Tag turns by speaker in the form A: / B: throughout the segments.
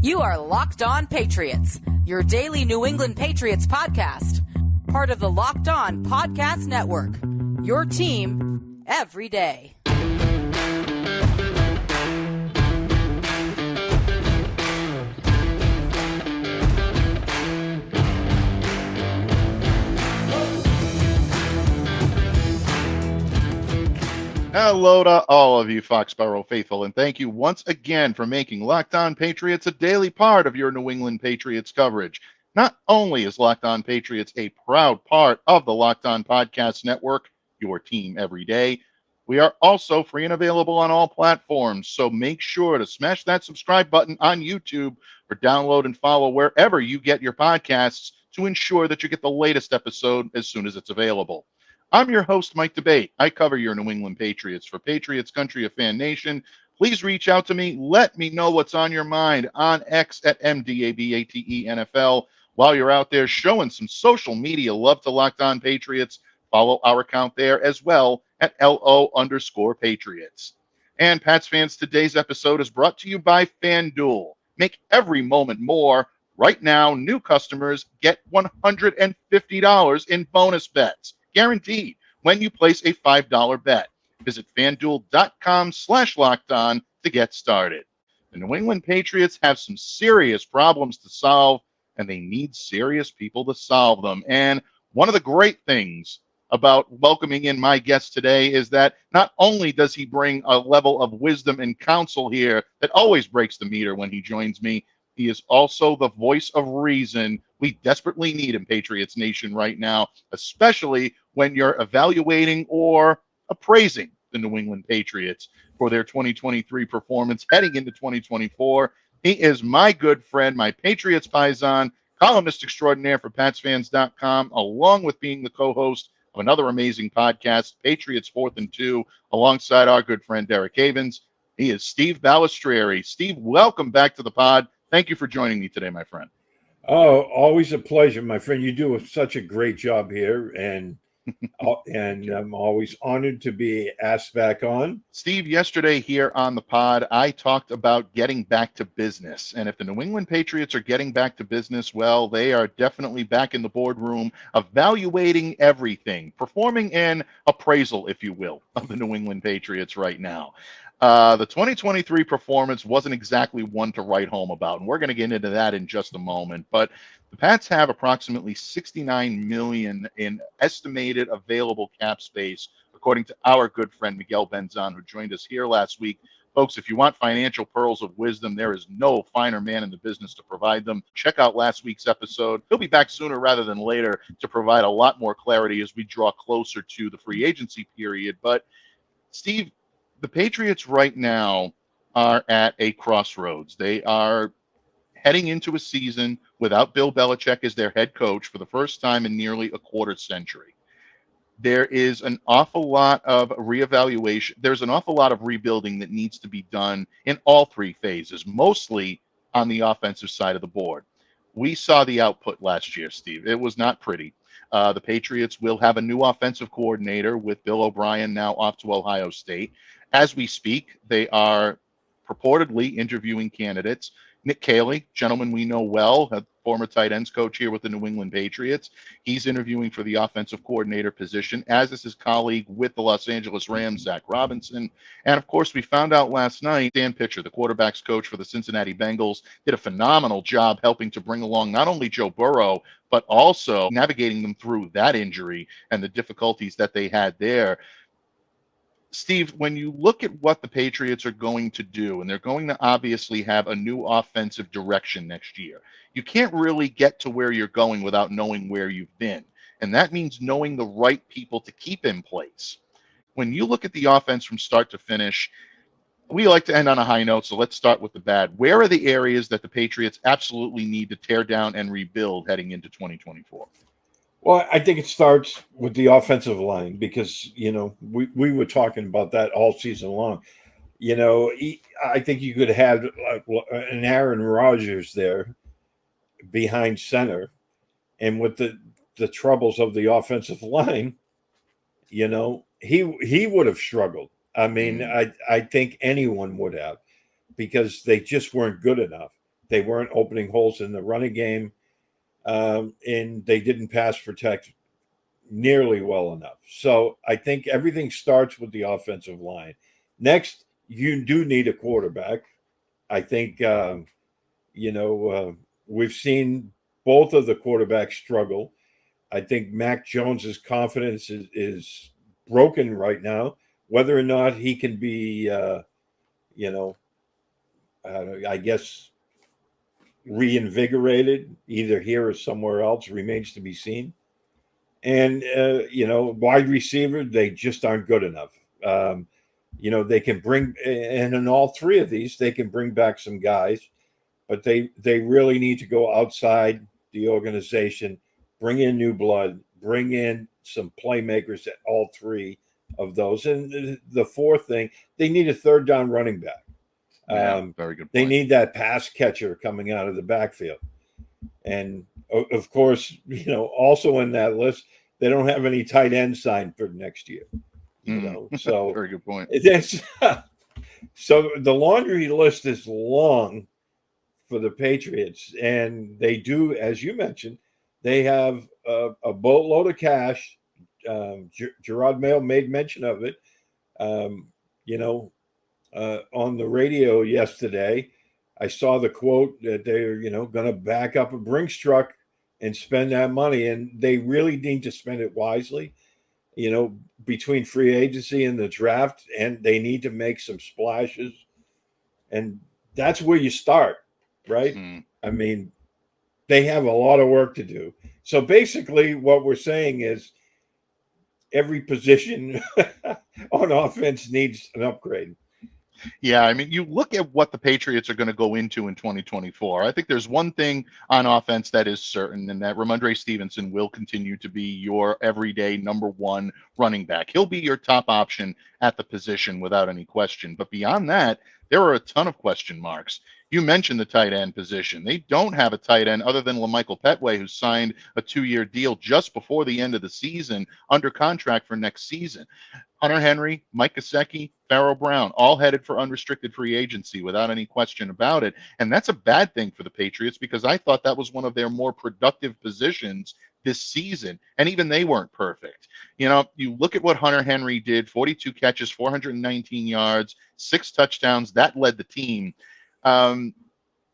A: You are Locked On Patriots, your daily New England Patriots podcast. Part of the Locked On Podcast Network, your team every day.
B: Hello to all of you Foxborough faithful, and thank you once again for making Locked On Patriots a daily part of your New England Patriots coverage. Not only is Locked On Patriots a proud part of the Locked On Podcast Network, your team every day, we are also free and available on all platforms, so make sure to smash that subscribe button on YouTube or download and follow wherever you get your podcasts to ensure that you get the latest episode as soon as it's available. I'm your host, Mike Debate. I cover your New England Patriots for Patriots Country of Fan Nation. Please reach out to me. Let me know what's on your mind on X at MDABATENFL. While you're out there showing some social media love to Locked On Patriots, follow our account there as well at LO_Patriots. And Pats fans, today's episode is brought to you by FanDuel. Make every moment more. Right now, new customers get $150 in bonus bets. Guaranteed when you place a $5 bet. Visit FanDuel.com/LockedOn to get started. The New England Patriots have some serious problems to solve, and they need serious people to solve them. And one of the great things about welcoming in my guest today is that not only does he bring a level of wisdom and counsel here that always breaks the meter when he joins me, he is also the voice of reason we desperately need in Patriots Nation right now, especially when you're evaluating or appraising the New England Patriots for their 2023 performance heading into 2024. He is my good friend, my Patriots paisan, columnist extraordinaire for PatsFans.com, along with being the co-host of another amazing podcast, Patriots 4th and 2, alongside our good friend Derek Havens. He is Steve Balestrieri. Steve, welcome back to the pod. Thank you for joining me today, my friend.
C: Oh, always a pleasure, my friend. You do such a great job here, and I'm always honored to be asked back on.
B: Steve, yesterday here on the pod, I talked about getting back to business. And if the New England Patriots are getting back to business, well, they are definitely back in the boardroom, evaluating everything, performing an appraisal, if you will, of the New England Patriots right now. The 2023 performance wasn't exactly one to write home about, and we're going to get into that in just a moment. But the Pats have approximately $69 million in estimated available cap space, according to our good friend Miguel Benzon, who joined us here last week. Folks, if you want financial pearls of wisdom, there is no finer man in the business to provide them. Check out last week's episode. He'll be back sooner rather than later to provide a lot more clarity as we draw closer to the free agency period. But, Steve, the Patriots right now are at a crossroads. They are heading into a season without Bill Belichick as their head coach for the first time in nearly a quarter century. There is an awful lot of reevaluation. There's an awful lot of rebuilding that needs to be done in all three phases, mostly on the offensive side of the board. We saw the output last year, Steve. It was not pretty. The Patriots will have a new offensive coordinator with Bill O'Brien now off to Ohio State. As we speak, they are purportedly interviewing candidates. Nick Caley, gentleman we know well, a former tight ends coach here with the New England Patriots. He's interviewing for the offensive coordinator position, as is his colleague with the Los Angeles Rams, Zach Robinson. And, of course, we found out last night, Dan Pitcher, the quarterback's coach for the Cincinnati Bengals, did a phenomenal job helping to bring along not only Joe Burrow, but also navigating them through that injury and the difficulties that they had there. Steve, when you look at what the Patriots are going to do, and they're going to obviously have a new offensive direction next year, you can't really get to where you're going without knowing where you've been. And that means knowing the right people to keep in place. When you look at the offense from start to finish, we like to end on a high note, so let's start with the bad. Where are the areas that the Patriots absolutely need to tear down and rebuild heading into 2024?
C: Well, I think it starts with the offensive line because, we were talking about that all season long. I think you could have an Aaron Rodgers there behind center. And with the troubles of the offensive line, he would have struggled. I mean, I think anyone would have because they just weren't good enough. They weren't opening holes in the running game, and they didn't pass protect nearly well enough. So I think everything starts with the offensive line. Next, you do need a quarterback. I think, we've seen both of the quarterbacks struggle. I think Mac Jones's confidence is broken right now. Whether or not he can be, I guess, reinvigorated either here or somewhere else remains to be seen. And, wide receiver, they just aren't good enough. They can bring, and in all three of these, they can bring back some guys, but they really need to go outside the organization, bring in new blood, bring in some playmakers at all three of those. And the fourth thing, they need a third down running back.
B: Very good point.
C: They need that pass catcher coming out of the backfield. And of course, also in that list, they don't have any tight end signed for next year. So
B: very good point.
C: So the laundry list is long for the Patriots, and they do, as you mentioned, they have a boatload of cash. Jerod Mayo made mention of it. On the radio yesterday, I saw the quote that they're, going to back up a Brinks truck and spend that money, and they really need to spend it wisely. Between free agency and the draft, and they need to make some splashes, and that's where you start, right? I mean, they have a lot of work to do. So basically what we're saying is every position on offense needs an upgrade.
B: Yeah, I mean, you look at what the Patriots are going to go into in 2024. I think there's one thing on offense that is certain, and that Ramondre Stevenson will continue to be your everyday number one running back. He'll be your top option at the position without any question. But beyond that, there are a ton of question marks. You mentioned the tight end position. They don't have a tight end other than LaMichael Petway, who signed a 2-year deal just before the end of the season under contract for next season. Hunter Henry, Mike Gesicki, Pharaoh Brown, all headed for unrestricted free agency without any question about it. And that's a bad thing for the Patriots, because I thought that was one of their more productive positions this season. And even they weren't perfect. You look at what Hunter Henry did: 42 catches, 419 yards, 6 touchdowns. That led the team.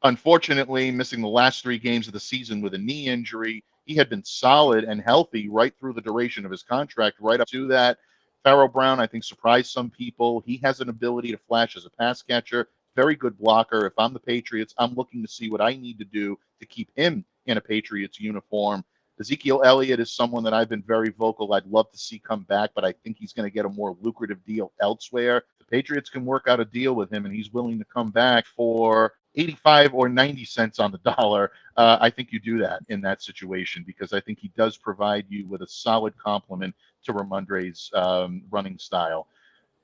B: Unfortunately, missing the last 3 games of the season with a knee injury. He had been solid and healthy right through the duration of his contract, right up to that. Pharaoh Brown, I think, surprised some people. He has an ability to flash as a pass catcher, very good blocker. If I'm the Patriots, I'm looking to see what I need to do to keep him in a Patriots uniform. Ezekiel Elliott is someone that I've been very vocal I'd love to see come back, but I think he's going to get a more lucrative deal elsewhere. The Patriots can work out a deal with him, and he's willing to come back for 85 or 90 cents on the dollar. I think you do that in that situation, because I think he does provide you with a solid complement to Ramondre's running style.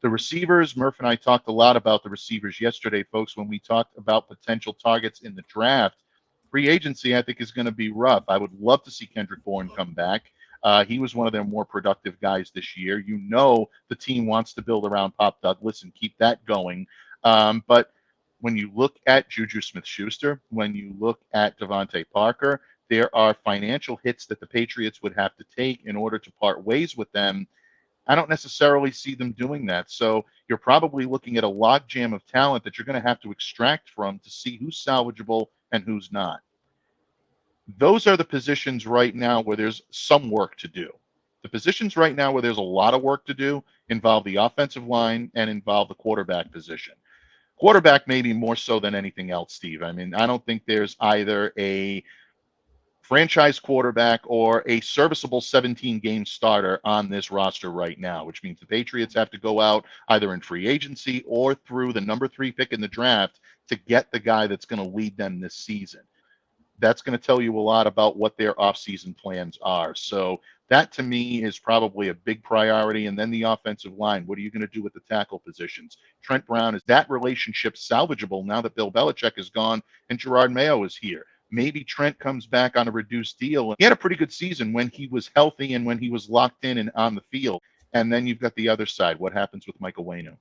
B: The receivers, Murph and I talked a lot about the receivers yesterday, folks, when we talked about potential targets in the draft. Free agency, I think, is going to be rough. I would love to see Kendrick Bourne come back. He was one of their more productive guys this year. The team wants to build around Pop Douglas and keep that going. But when you look at Juju Smith-Schuster, when you look at Devontae Parker, there are financial hits that the Patriots would have to take in order to part ways with them. I don't necessarily see them doing that. So you're probably looking at a logjam of talent that you're going to have to extract from to see who's salvageable and who's not. Those are the positions right now where there's some work to do. The positions right now where there's a lot of work to do involve the offensive line and involve the quarterback position. Quarterback maybe more so than anything else, Steve. I mean, I don't think there's either a franchise quarterback or a serviceable 17-game starter on this roster right now, which means the Patriots have to go out either in free agency or through the number 3 pick in the draft to get the guy that's going to lead them this season. That's going to tell you a lot about what their offseason plans are. So that, to me, is probably a big priority. And then the offensive line. What are you going to do with the tackle positions? Trent Brown, is that relationship salvageable now that Bill Belichick is gone and Jerod Mayo is here? Maybe Trent comes back on a reduced deal. He had a pretty good season when he was healthy and when he was locked in and on the field. And then you've got the other side. What happens with Michael Wayno?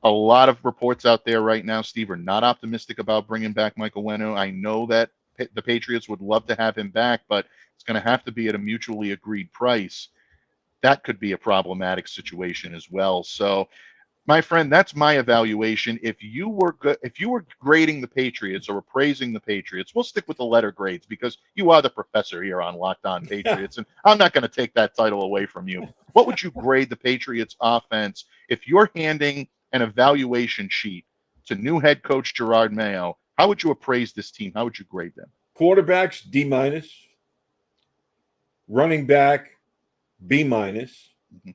B: A lot of reports out there right now, Steve, are not optimistic about bringing back Michael Wenu. I know that the Patriots would love to have him back, but it's going to have to be at a mutually agreed price. That could be a problematic situation as well. So, my friend, that's my evaluation. If you were grading the Patriots or appraising the Patriots, we'll stick with the letter grades because you are the professor here on Locked On Patriots, and I'm not going to take that title away from you. What would you grade the Patriots offense if you're handing an evaluation sheet to new head coach Jerod Mayo? How would you appraise this team? How would you grade them?
C: Quarterbacks, D-. Running back, B-.
B: Mm-hmm.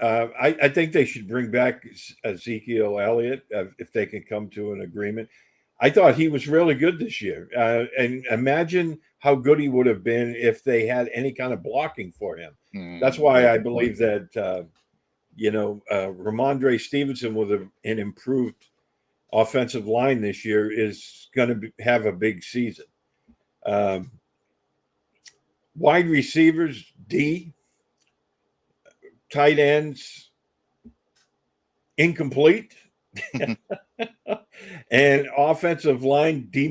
C: I think they should bring back Ezekiel Elliott if they can come to an agreement. I thought he was really good this year. And imagine how good he would have been if they had any kind of blocking for him. That's why I believe that, Ramondre Stevenson with an improved offensive line this year is going to have a big season. Wide receivers, D. Tight ends, incomplete. And offensive line, D-.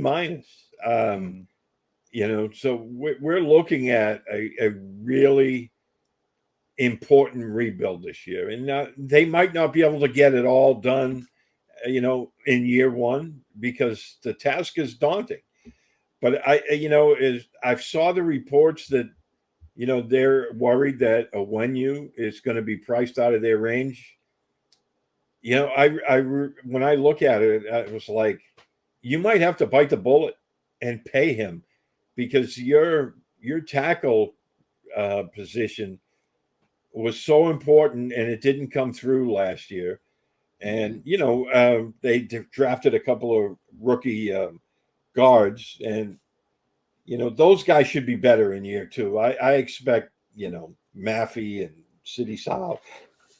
C: So we're looking at a really important rebuild this year. And they might not be able to get it all done, in year one because the task is daunting. But I saw the reports that they're worried that a Wenu is going to be priced out of their range. When I look at it, I was like, you might have to bite the bullet and pay him because your tackle position was so important and it didn't come through last year. And, they drafted a couple of rookie guards and, those guys should be better in year two. I expect, Maffey and City Sal.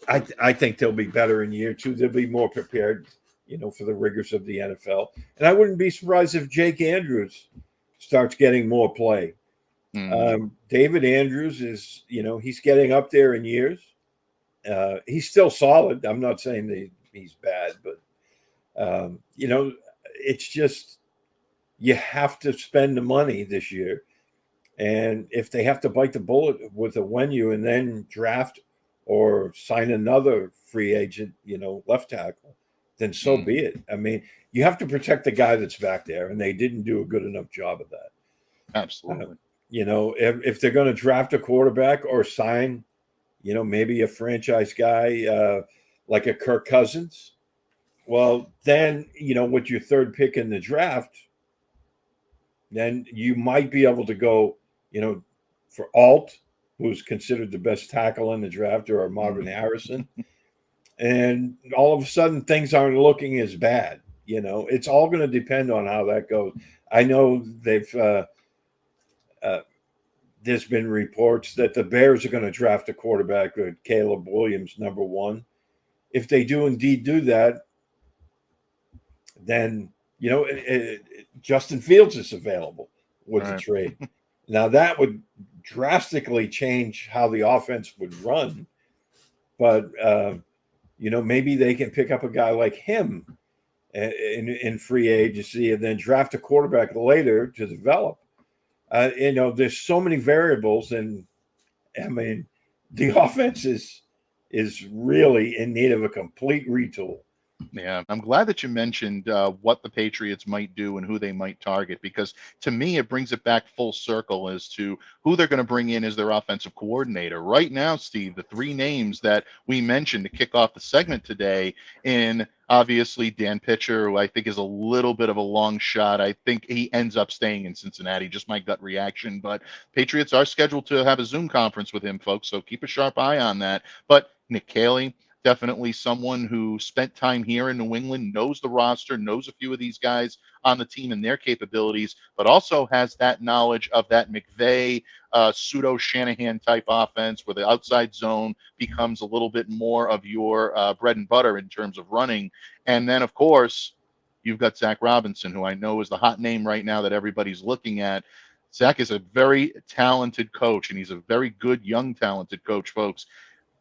C: I think they'll be better in year two. They'll be more prepared, for the rigors of the NFL. And I wouldn't be surprised if Jake Andrews starts getting more play. David Andrews is, he's getting up there in years. He's still solid. I'm not saying that he's bad, but, it's just, you have to spend the money this year. And if they have to bite the bullet with a Wenu and then draft or sign another free agent, left tackle, then so be it. I mean, you have to protect the guy that's back there, and they didn't do a good enough job of that.
B: Absolutely.
C: If they're going to draft a quarterback or sign, maybe a franchise guy like a Kirk Cousins, well, then, with your third pick in the draft, then you might be able to go, for Alt, who's considered the best tackle in the draft, or Marvin Harrison. And all of a sudden, things aren't looking as bad. It's all going to depend on how that goes. I know there's been reports that the Bears are going to draft a quarterback with Caleb Williams, number one. If they do indeed do that, then, Justin Fields is available with the trade. Now, that would drastically change how the offense would run. But, maybe they can pick up a guy like him in free agency and then draft a quarterback later to develop. There's so many variables. And, I mean, the offense is really in need of a complete retool.
B: Yeah, I'm glad that you mentioned what the Patriots might do and who they might target, because to me, it brings it back full circle as to who they're going to bring in as their offensive coordinator. Right now, Steve, the three names that we mentioned to kick off the segment today, in obviously Dan Pitcher, who I think is a little bit of a long shot. I think he ends up staying in Cincinnati, just my gut reaction. But Patriots are scheduled to have a Zoom conference with him, folks, so keep a sharp eye on that. But Nick Caley, definitely someone who spent time here in New England, knows the roster, knows a few of these guys on the team and their capabilities, but also has that knowledge of that McVay pseudo Shanahan type offense where the outside zone becomes a little bit more of your bread and butter in terms of running. And then, of course, you've got Zach Robinson, who I know is the hot name right now that everybody's looking at. Zach is a very talented coach, and he's a very good young talented coach, folks.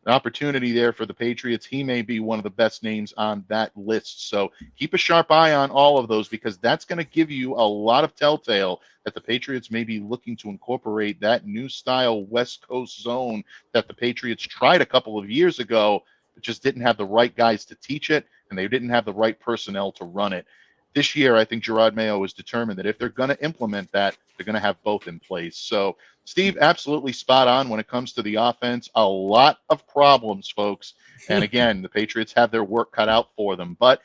B: an opportunity there for the Patriots. He may be one of the best names on that list. So keep a sharp eye on all of those, because that's going to give you a lot of telltale that the Patriots may be looking to incorporate that new style West Coast zone that the Patriots tried a couple of years ago, but just didn't have the right guys to teach it, and they didn't have the right personnel to run it. This year, I think Jerod Mayo is determined that if they're going to implement that, they're going to have both in place. So Steve, absolutely spot on when it comes to the offense. A lot of problems, folks. And again, the Patriots have their work cut out for them. But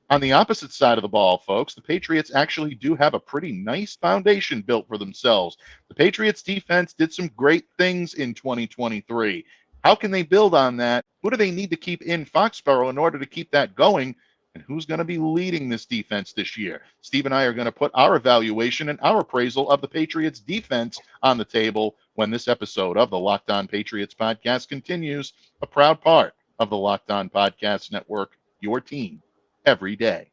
B: on the opposite side of the ball, folks, the Patriots actually do have a pretty nice foundation built for themselves. The Patriots defense did some great things in 2023. How can they build on that? Who do they need to keep in Foxborough in order to keep that going? And who's going to be leading this defense this year? Steve and I are going to put our evaluation and our appraisal of the Patriots defense on the table when this episode of the Locked On Patriots podcast continues, a proud part of the Locked On Podcast Network, your team every day.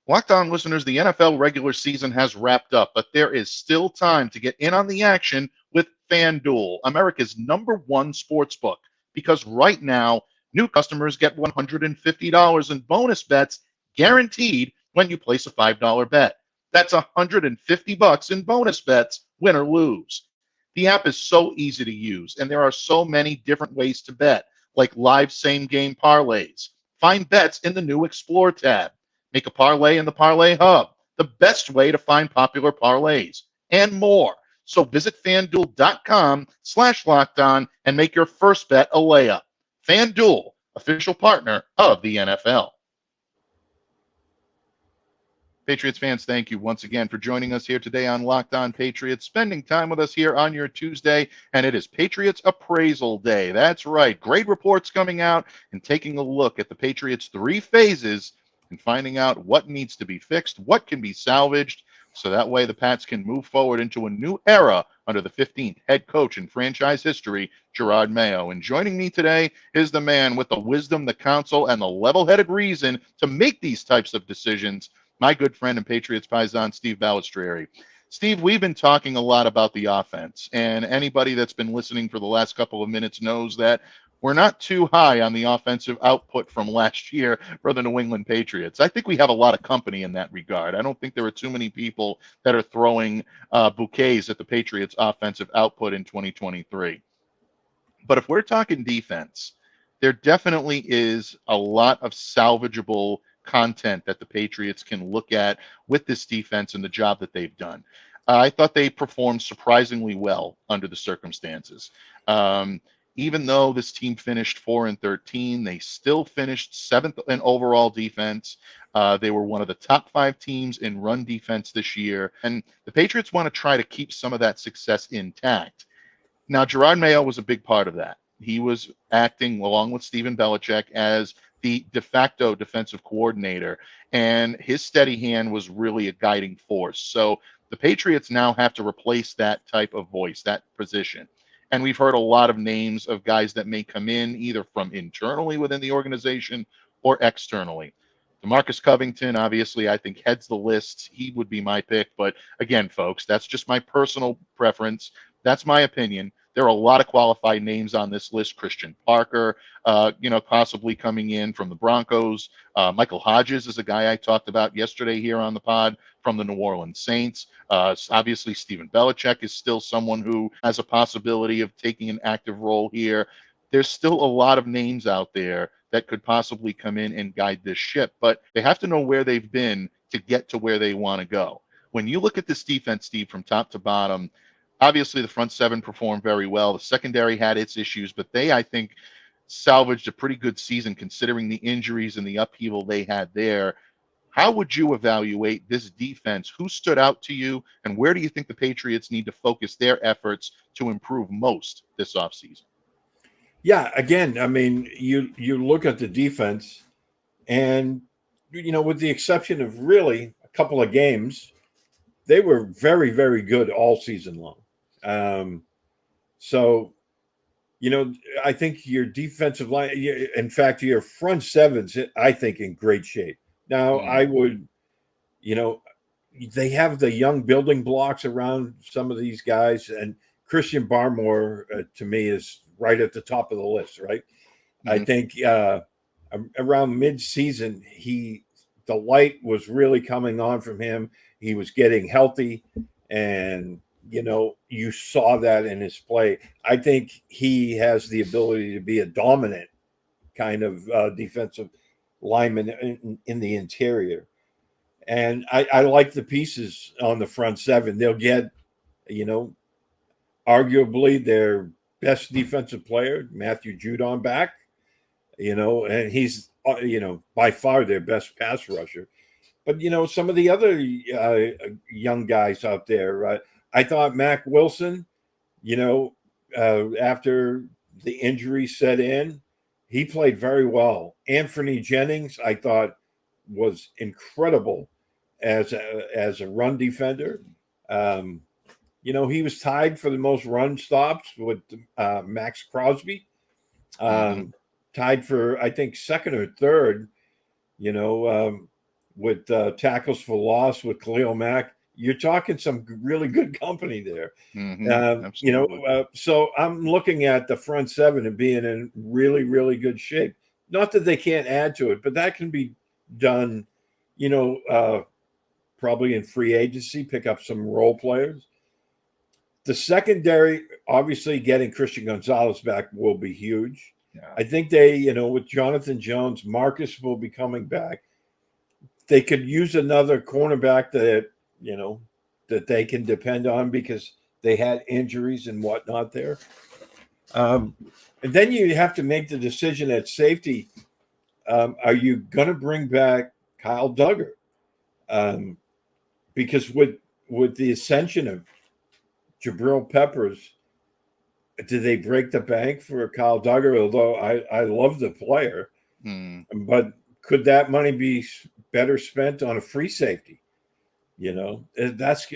B: Locked On listeners, the NFL regular season has wrapped up, but there is still time to get in on the action with FanDuel, America's #1 sportsbook, because right now, new customers get $150 in bonus bets guaranteed when you place a $5 bet. That's $150 in bonus bets, win or lose. The app is so easy to use, and there are so many different ways to bet, like live same-game parlays. Find bets in the new Explore tab. Make a parlay in the Parlay Hub, the best way to find popular parlays, and more. So visit FanDuel.com/lockedon and make your first bet a layup. FanDuel, official partner of the NFL. Patriots fans, thank you once again for joining us here today on Locked On Patriots, spending time with us here on your Tuesday, and it is Patriots Appraisal Day. That's right, great reports coming out and taking a look at the Patriots' 3 phases and finding out what needs to be fixed, what can be salvaged, so that way the Pats can move forward into a new era under the 15th head coach in franchise history, Jerod Mayo. And joining me today is the man with the wisdom, the counsel, and the level-headed reason to make these types of decisions, my good friend and Patriots paisan, Steve Balestrieri. Steve, we've been talking a lot about the offense, and anybody that's been listening for the last couple of minutes knows that we're not too high on the offensive output from last year for the New England Patriots. I think we have a lot of company in that regard. I don't think there are too many people that are throwing bouquets at the Patriots' offensive output in 2023. But if we're talking defense, there definitely is a lot of salvageable content that the Patriots can look at with this defense and the job that they've done. I thought they performed surprisingly well under the circumstances. Even though this team finished 4-13, they still finished 7th in overall defense. They were one of the top 5 teams in run defense this year. And the Patriots want to try to keep some of that success intact. Now, Jerod Mayo was a big part of that. He was acting along with Steve Balestrieri as the de facto defensive coordinator, and his steady hand was really a guiding force. So the Patriots now have to replace that type of voice, that position. And we've heard a lot of names of guys that may come in either from internally within the organization or externally. DeMarcus Covington, obviously, I think heads the list. He would be my pick. But again, folks, that's just my personal preference. That's my opinion. There are a lot of qualified names on this list. Christian Parker, possibly coming in from the Broncos. Michael Hodges is a guy I talked about yesterday here on the pod from the New Orleans Saints. Obviously, Steve Balestrieri is still someone who has a possibility of taking an active role here. There's still a lot of names out there that could possibly come in and guide this ship, but they have to know where they've been to get to where they want to go. When you look at this defense, Steve, from top to bottom, obviously the front 7 performed very well. The secondary had its issues, but they, I think, salvaged a pretty good season considering the injuries and the upheaval they had there. How would you evaluate this defense? Who stood out to you, and where do you think the Patriots need to focus their efforts to improve most this offseason?
C: Yeah, again, I mean, you look at the defense, and, with the exception of really a couple of games, they were very, very good all season long. I think your defensive line, in fact, your front 7's, I think, in great shape. Now, I would, they have the young building blocks around some of these guys, and Christian Barmore, to me, is right at the top of the list, right? I
B: Mhm.
C: think around mid-season, the light was really coming on from him. He was getting healthy, and you saw that in his play. I think he has the ability to be a dominant kind of defensive lineman in the interior. And I like the pieces on the front seven. They'll get, arguably their best defensive player, Matthew Judon, back. And he's by far their best pass rusher. But some of the other young guys out there, I thought Mac Wilson, after the injury set in, he played very well. Anthony Jennings, I thought, was incredible as a run defender. He was tied for the most run stops with Max Crosby. Tied for, I think, second or third, with tackles for loss with Khalil Mack. You're talking some really good company there.
B: Absolutely.
C: So I'm looking at the front seven and being in really, really good shape. Not that they can't add to it, but that can be done, probably in free agency, pick up some role players. The secondary, obviously getting Christian Gonzalez back will be huge.
B: Yeah.
C: I think they, with Jonathan Jones, Marcus will be coming back. They could use another cornerback that they can depend on because they had injuries and whatnot there. And then you have to make the decision at safety. Are you going to bring back Kyle Duggar? Because with the ascension of Jabril Peppers, did they break the bank for Kyle Duggar? Although I love the player, but could that money be better spent on a free safety? That's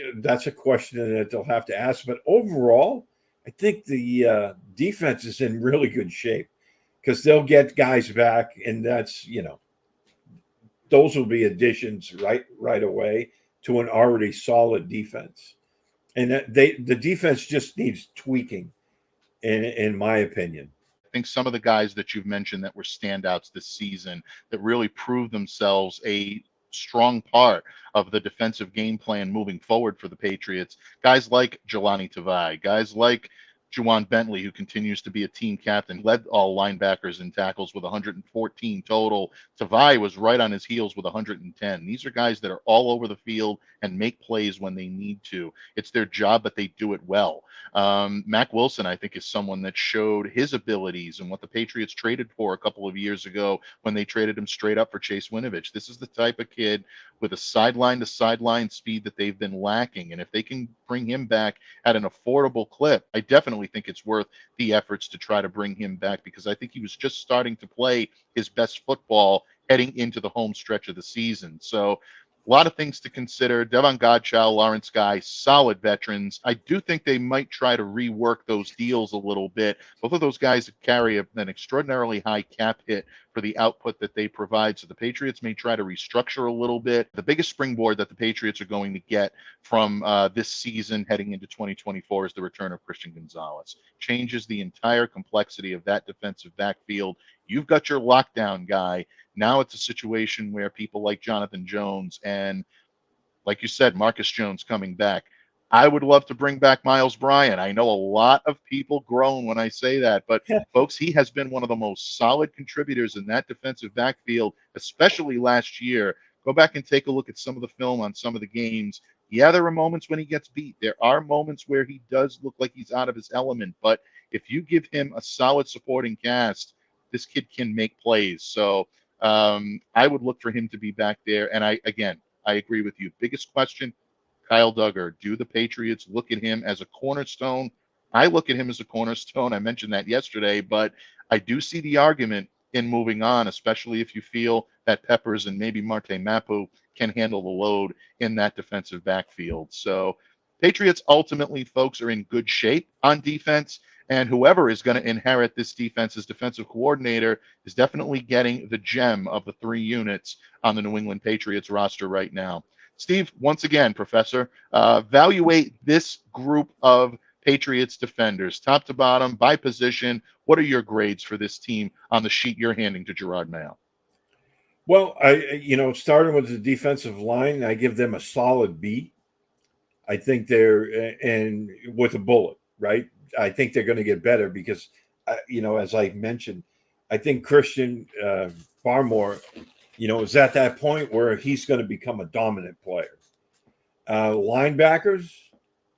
C: a question that they'll have to ask. But overall, I think the defense is in really good shape because they'll get guys back, and that's those will be additions right away to an already solid defense. And the defense just needs tweaking, in my opinion.
B: I think some of the guys that you've mentioned that were standouts this season that really proved themselves a strong part of the defensive game plan moving forward for the Patriots, guys like Jelani Tavai, guys like Juwan Bentley, who continues to be a team captain, led all linebackers in tackles with 114 total. Tavai was right on his heels with 110. These are guys that are all over the field and make plays when they need to. It's their job, but they do it well. Mac Wilson, I think, is someone that showed his abilities and what the Patriots traded for a couple of years ago when they traded him straight up for Chase Winovich. This is the type of kid with a sideline to sideline speed that they've been lacking. And if they can bring him back at an affordable clip, I definitely think it's worth the efforts to try to bring him back because I think he was just starting to play his best football heading into the home stretch of the season. So a lot of things to consider. Devon Godchow, Lawrence Guy, solid veterans. I do think they might try to rework those deals a little bit. Both of those guys carry an extraordinarily high cap hit for the output that they provide. So the Patriots may try to restructure a little bit. The biggest springboard that the Patriots are going to get from this season heading into 2024 is the return of Christian Gonzalez. Changes the entire complexity of that defensive backfield. You've got your lockdown guy. Now it's a situation where people like Jonathan Jones and, like you said, Marcus Jones coming back. I would love to bring back Miles Bryant. I know a lot of people groan when I say that, but folks, he has been one of the most solid contributors in that defensive backfield, especially last year. Go back and take a look at some of the film on some of the games. Yeah, there are moments when he gets beat. There are moments where he does look like he's out of his element, but if you give him a solid supporting cast, this kid can make plays. So I would look for him to be back there. And I agree with you. Biggest question, Kyle Duggar. Do the Patriots look at him as a cornerstone? I look at him as a cornerstone. I mentioned that yesterday, but I do see the argument in moving on, especially if you feel that Peppers and maybe Marte Mapu can handle the load in that defensive backfield. So Patriots ultimately, folks, are in good shape on defense. And whoever is going to inherit this defense as defensive coordinator is definitely getting the gem of the three units on the New England Patriots roster right now. Steve, once again, Professor, evaluate this group of Patriots defenders, top to bottom, by position. What are your grades for this team on the sheet you're handing to Jerod Mayo?
C: Well, starting with the defensive line, I give them a solid B. I think they're and with a bullet, right? I think they're going to get better because, as I mentioned, I think Christian Barmore, is at that point where he's going to become a dominant player. Linebackers,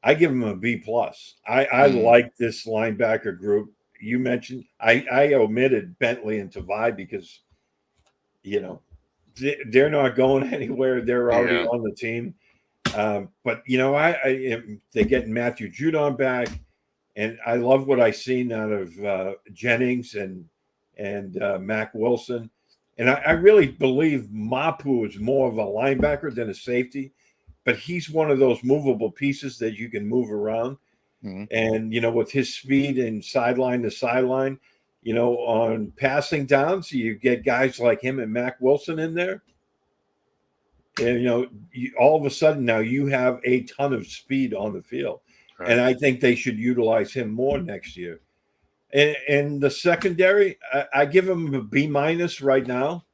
C: I give them a B plus. I like this linebacker group. You mentioned I omitted Bentley and Tavai because, they're not going anywhere. They're already on the team. But they get Matthew Judon back, and I love what I seen out of Jennings and Mac Wilson, and I really believe Mapu is more of a linebacker than a safety, but he's one of those movable pieces that you can move around, and with his speed and sideline to sideline, on passing downs, you get guys like him and Mac Wilson in there. And, all of a sudden now you have a ton of speed on the field. Right. And I think they should utilize him more next year. And the secondary, I give him a B minus right now.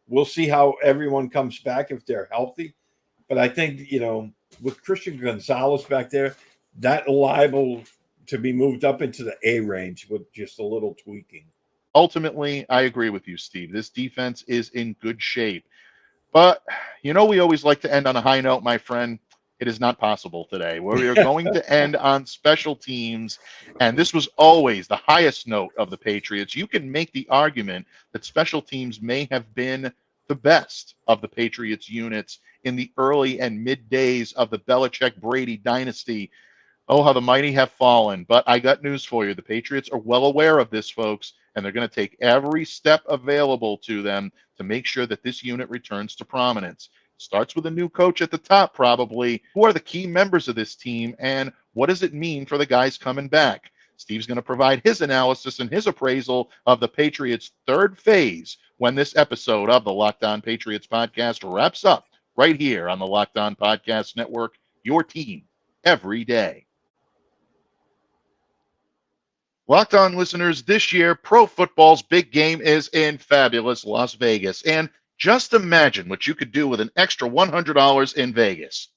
C: We'll see how everyone comes back if they're healthy. But I think, with Christian Gonzalez back there, that liable to be moved up into the A range with just a little tweaking.
B: Ultimately, I agree with you, Steve. This defense is in good shape. But, we always like to end on a high note, my friend. It is not possible today. We are going to end on special teams, and this was always the highest note of the Patriots. You can make the argument that special teams may have been the best of the Patriots units in the early and mid days of the Belichick-Brady dynasty. Oh, how the mighty have fallen. But I got news for you. The Patriots are well aware of this, folks, and they're going to take every step available to them to make sure that this unit returns to prominence. It starts with a new coach at the top, probably. Who are the key members of this team, and what does it mean for the guys coming back? Steve's going to provide his analysis and his appraisal of the Patriots' third phase when this episode of the Locked On Patriots podcast wraps up right here on the Locked On Podcast Network, your team every day. Locked On listeners, this year, pro football's big game is in fabulous Las Vegas. And just imagine what you could do with an extra $100 in Vegas.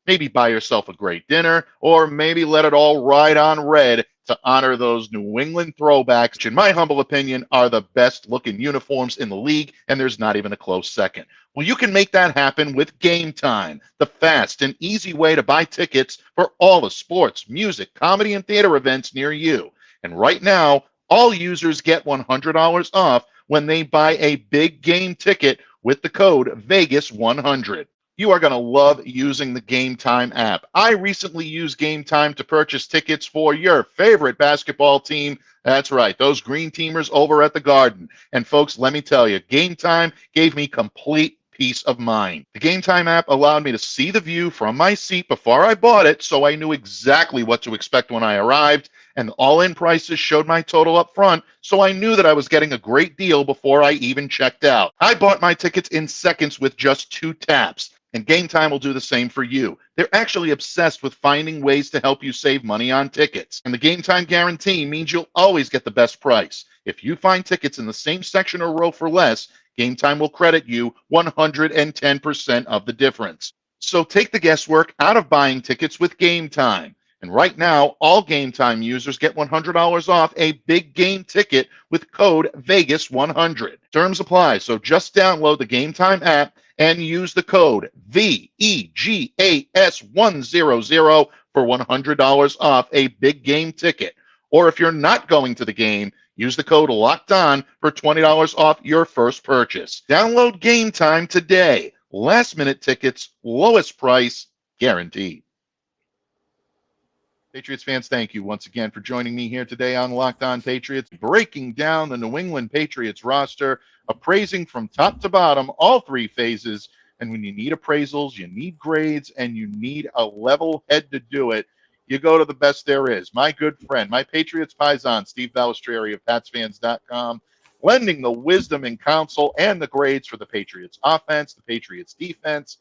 B: Maybe buy yourself a great dinner, or maybe let it all ride on red to honor those New England throwbacks, which in my humble opinion are the best looking uniforms in the league, and there's not even a close second. Well, you can make that happen with Gametime, the fast and easy way to buy tickets for all the sports, music, comedy, and theater events near you. And right now, all users get $100 off when they buy a big game ticket with the code Vegas100. You are going to love using the Gametime app. I recently used Gametime to purchase tickets for your favorite basketball team. That's right, those green teamers over at the Garden. And folks, let me tell you, Gametime gave me complete peace of mind. The Gametime app allowed me to see the view from my seat before I bought it, so I knew exactly what to expect when I arrived. And all-in prices showed my total up front, so I knew that I was getting a great deal before I even checked out. I bought my tickets in seconds with just 2 taps, and Gametime will do the same for you. They're actually obsessed with finding ways to help you save money on tickets. And the Gametime guarantee means you'll always get the best price. If you find tickets in the same section or row for less, Gametime will credit you 110% of the difference. So take the guesswork out of buying tickets with Gametime. And right now, all Gametime users get $100 off a big game ticket with code Vegas100. Terms apply, so just download the Gametime app and use the code VEGAS100 for $100 off a big game ticket. Or if you're not going to the game, use the code LOCKEDON for $20 off your first purchase. Download Gametime today. Last-minute tickets, lowest price, guaranteed. Patriots fans, thank you once again for joining me here today on Locked On Patriots, breaking down the New England Patriots roster, appraising from top to bottom all 3 phases. And when you need appraisals, you need grades, and you need a level head to do it, you go to the best there is. My good friend, my Patriots paisan, Steve Balestrieri of PatsFans.com, lending the wisdom and counsel and the grades for the Patriots offense, the Patriots defense,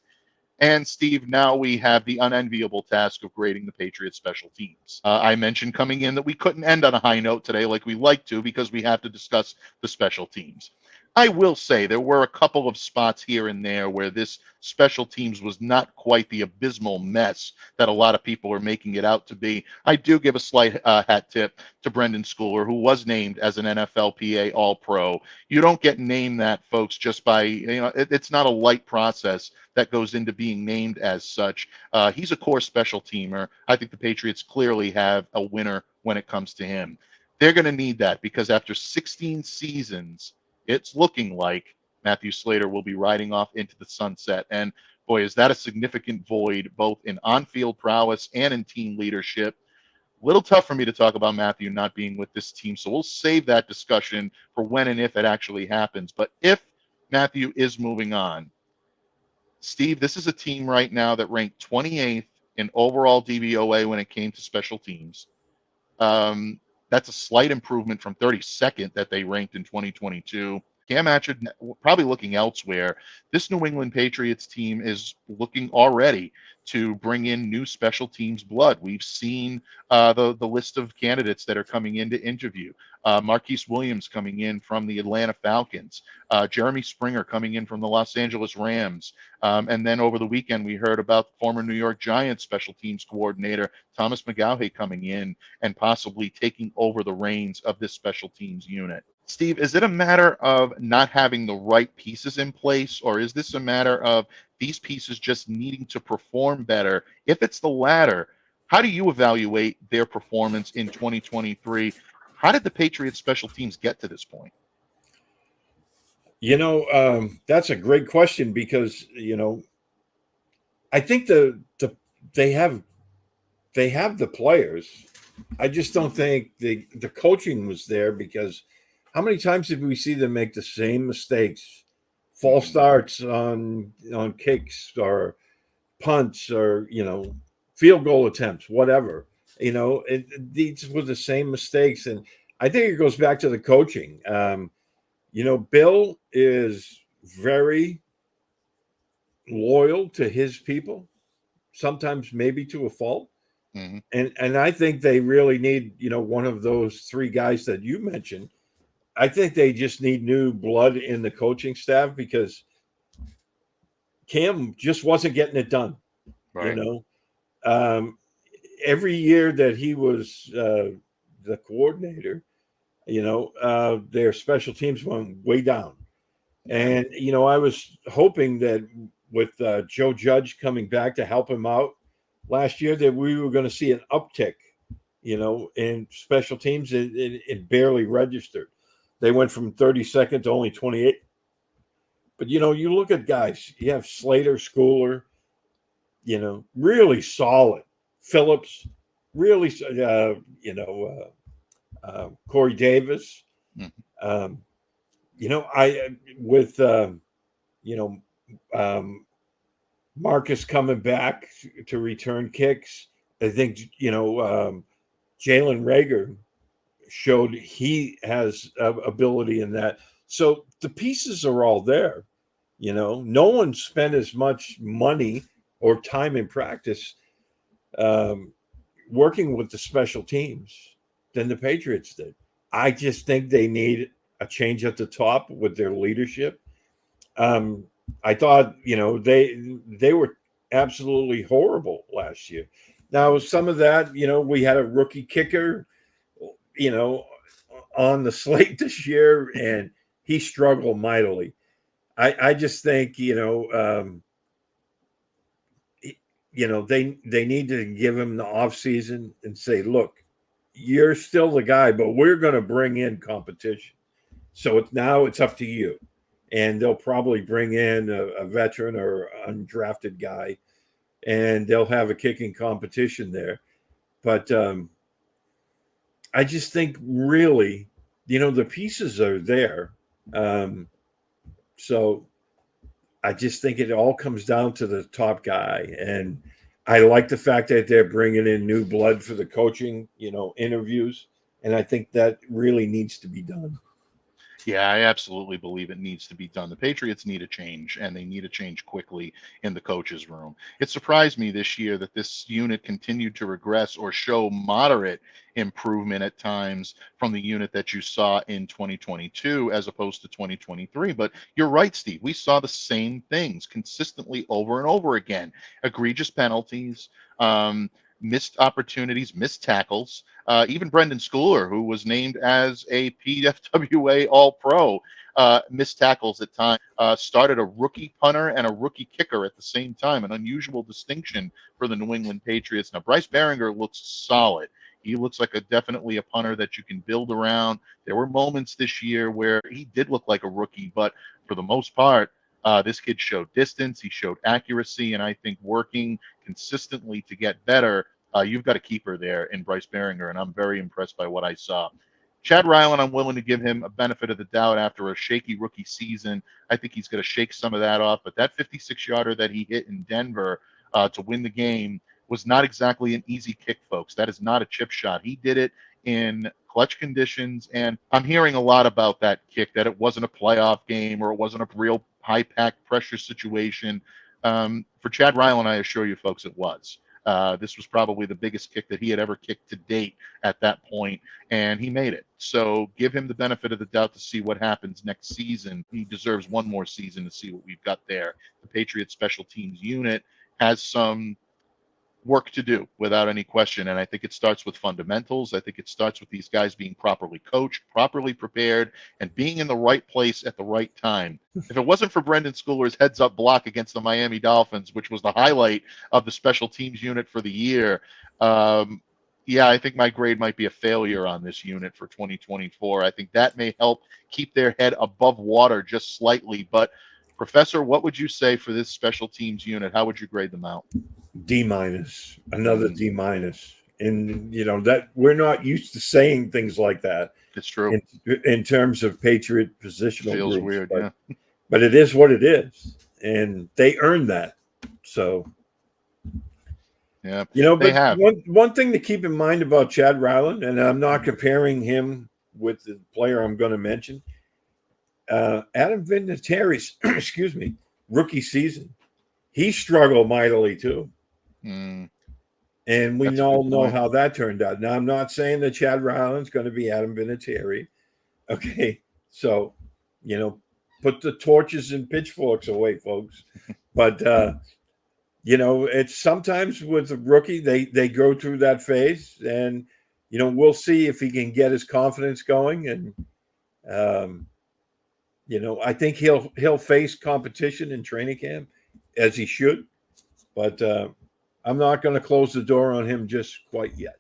B: And Steve, now we have the unenviable task of grading the Patriots special teams. I mentioned coming in that we couldn't end on a high note today like we like to because we have to discuss the special teams. I will say there were a couple of spots here and there where this special teams was not quite the abysmal mess that a lot of people are making it out to be. I do give a slight hat tip to Brendan Schooler, who was named as an NFLPA All-Pro. You don't get named that, folks, just by, it's not a light process that goes into being named as such. He's a core special teamer. I think the Patriots clearly have a winner when it comes to him. They're going to need that because after 16 seasons, it's looking like Matthew Slater will be riding off into the sunset. And boy, is that a significant void, both in on-field prowess and in team leadership. A little tough for me to talk about Matthew not being with this team. So we'll save that discussion for when and if it actually happens. But if Matthew is moving on, Steve, this is a team right now that ranked 28th in overall DVOA when it came to special teams. That's a slight improvement from 32nd that they ranked in 2022. Cam Atchett probably looking elsewhere. This New England Patriots team is looking already to bring in new special teams blood. We've seen the list of candidates that are coming in to interview. Marquise Williams coming in from the Atlanta Falcons. Jeremy Springer coming in from the Los Angeles Rams. And then over the weekend, we heard about former New York Giants special teams coordinator Thomas McGaughey coming in and possibly taking over the reins of this special teams unit. Steve, is it a matter of not having the right pieces in place, or is this a matter of these pieces just needing to perform better? If it's the latter, how do you evaluate their performance in 2023? How did the Patriots special teams get to this point?
C: That's a great question because, I think they have the players. I just don't think the coaching was there because how many times did we see them make the same mistakes? False starts on kicks or punts or, field goal attempts, whatever. These were the same mistakes. And I think it goes back to the coaching. Bill is very loyal to his people, sometimes maybe to a fault. Mm-hmm. And I think they really need, one of those three guys that you mentioned. I think they just need new blood in the coaching staff because Cam just wasn't getting it done. Right. Every year that he was the coordinator, their special teams went way down. And, I was hoping that with Joe Judge coming back to help him out last year, that we were going to see an uptick, in special teams. It barely registered. They went from 32nd to only 28. But, you look at guys, you have Slater, Schooler, really solid. Phillips, really, Corey Davis. Mm-hmm. Marcus coming back to return kicks. I think, Jalen Reagor showed he has ability in that. So the pieces are all there. No one spent as much money or time in practice working with the special teams than the Patriots did. I just think they need a change at the top with their leadership. I thought, they were absolutely horrible last year. Now, some of that, we had a rookie kicker, on the slate this year, and he struggled mightily. I just think, they need to give him the offseason and say, look, you're still the guy, but we're going to bring in competition. So it's up to you. And they'll probably bring in a veteran or undrafted guy, and they'll have a kicking competition there. But I just think really, the pieces are there. So I just think it all comes down to the top guy. And I like the fact that they're bringing in new blood for the coaching, interviews. And I think that really needs to be done.
B: Yeah, I absolutely believe it needs to be done. The Patriots need a change, and they need a change quickly in the coaches' room. It surprised me this year that this unit continued to regress or show moderate improvement at times from the unit that you saw in 2022 as opposed to 2023. But you're right, Steve. We saw the same things consistently over and over again. Egregious penalties, missed opportunities, missed tackles. Even Brendan Schooler, who was named as a PFWA All-Pro, missed tackles at times. Started a rookie punter and a rookie kicker at the same time, an unusual distinction for the New England Patriots. Now, Bryce Behringer looks solid. He looks like definitely a punter that you can build around. There were moments this year where he did look like a rookie, but for the most part, this kid showed distance. He showed accuracy, and I think working consistently to get better, you've got a keeper there in Bryce Behringer, and I'm very impressed by what I saw. Chad Ryland, I'm willing to give him a benefit of the doubt after a shaky rookie season. I think he's going to shake some of that off, but that 56-yarder that he hit in Denver to win the game was not exactly an easy kick, folks. That is not a chip shot. He did it in clutch conditions, and I'm hearing a lot about that kick, that it wasn't a playoff game or it wasn't a real high-packed pressure situation. For Chad Ryland, I assure you, folks, it was. This was probably the biggest kick that he had ever kicked to date at that point, and he made it. So give him the benefit of the doubt to see what happens next season. He deserves one more season to see what we've got there. The Patriots special teams unit has some work to do without any question, and I think it starts with fundamentals. I think it starts with these guys being properly coached, properly prepared, and being in the right place at the right time. If it wasn't for Brendan Schooler's heads-up block against the Miami Dolphins, which was the highlight of the special teams unit for the year, yeah, I think my grade might be a failure on this unit for 2024. I think that may help keep their head above water just slightly. But Professor, what would you say for this special teams unit? How would you grade them out?
C: D-, another D-. And, that we're not used to saying things like that.
B: It's true.
C: In terms of Patriot positional
B: Feels
C: groups,
B: weird,
C: yeah.
B: Yeah.
C: But it is what it is. And they earned that. So,
B: yeah,
C: but
B: they have.
C: One thing to keep in mind about Chad Ryland, and I'm not comparing him with the player I'm going to mention, Adam Vinatieri's, excuse me, rookie season, he struggled mightily too. And we all know how that turned out. Now, I'm not saying that Chad Ryland's going to be Adam Vinatieri. Okay. So, put the torches and pitchforks away, folks. But, it's sometimes with a rookie, they go through that phase, and, we'll see if he can get his confidence going. And, I think he'll face competition in training camp, as he should. But I'm not going to close the door on him just quite yet.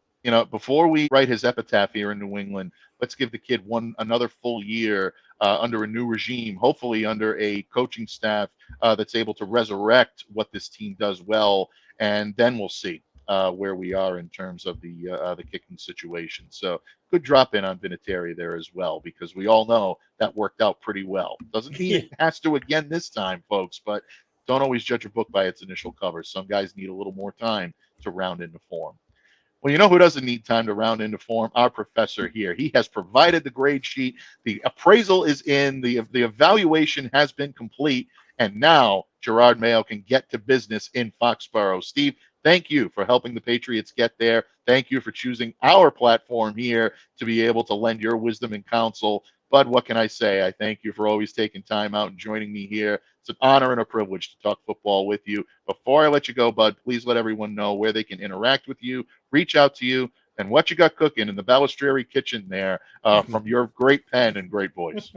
B: Before we write his epitaph here in New England, let's give the kid another full year under a new regime, hopefully under a coaching staff that's able to resurrect what this team does well, and then we'll see where we are in terms of the kicking situation. So good drop in on Vinatieri there as well, because we all know that worked out pretty well. Doesn't mean it has to again this time, folks, but don't always judge a book by its initial cover. Some guys need a little more time to round into form. Well, you know who doesn't need time to round into form? Our professor here. He has provided the grade sheet. The appraisal is in. The evaluation has been complete. And now Jerod Mayo can get to business in Foxborough. Steve, thank you for helping the Patriots get there. Thank you for choosing our platform here to be able to lend your wisdom and counsel. Bud, what can I say? I thank you for always taking time out and joining me here. It's an honor and a privilege to talk football with you. Before I let you go, Bud, please let everyone know where they can interact with you, reach out to you, and what you got cooking in the Balestrieri kitchen there from your great pen and great voice.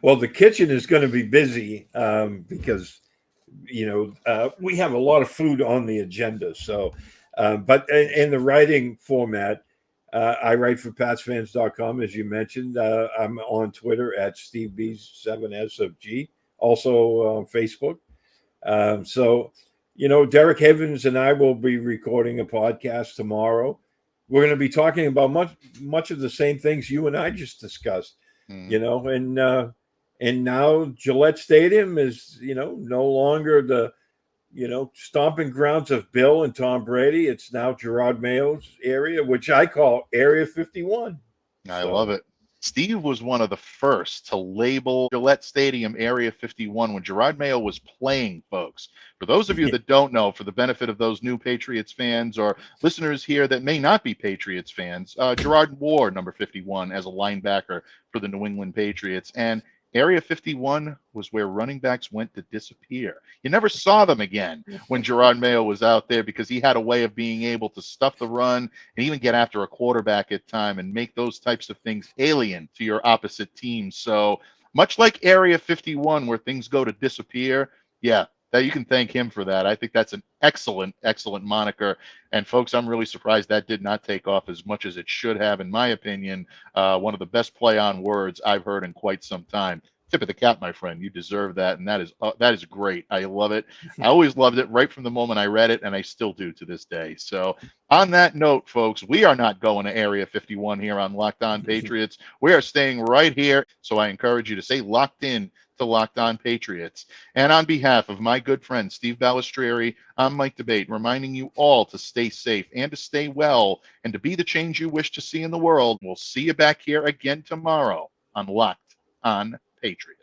C: Well, the kitchen is going to be busy because, we have a lot of food on the agenda. So, but in the writing format, I write for PatsFans.com, as you mentioned. I'm on Twitter at SteveB7SofG, also on Facebook. So, Derek Havens and I will be recording a podcast tomorrow. We're going to be talking about much of the same things you and I just discussed, and now Gillette Stadium is, no longer the, stomping grounds of Bill and Tom Brady. It's now Jerod Mayo's area, which I call Area 51.
B: I love it. Steve was one of the first to label Gillette Stadium Area 51 when Jerod Mayo was playing, folks. For those of you that don't know, for the benefit of those new Patriots fans or listeners here that may not be Patriots fans, Jerod wore number 51 as a linebacker for the New England Patriots. And Area 51 was where running backs went to disappear. You never saw them again when Jerod Mayo was out there because he had a way of being able to stuff the run and even get after a quarterback at time and make those types of things alien to your opposite team. So much like Area 51 where things go to disappear, yeah, that you can thank him for that. I think that's an excellent, excellent moniker. And folks, I'm really surprised that did not take off as much as it should have, in my opinion. One of the best play on words I've heard in quite some time. Tip of the cap, my friend. You deserve that, and that is great. I love it. I always loved it right from the moment I read it, and I still do to this day. So on that note, folks, we are not going to Area 51 here on Locked On Patriots. We are staying right here. So I encourage you to stay locked in to Locked On Patriots. And on behalf of my good friend Steve Balestrieri, I'm Mike Debate, reminding you all to stay safe and to stay well and to be the change you wish to see in the world. We'll see you back here again tomorrow on Locked On Patriots.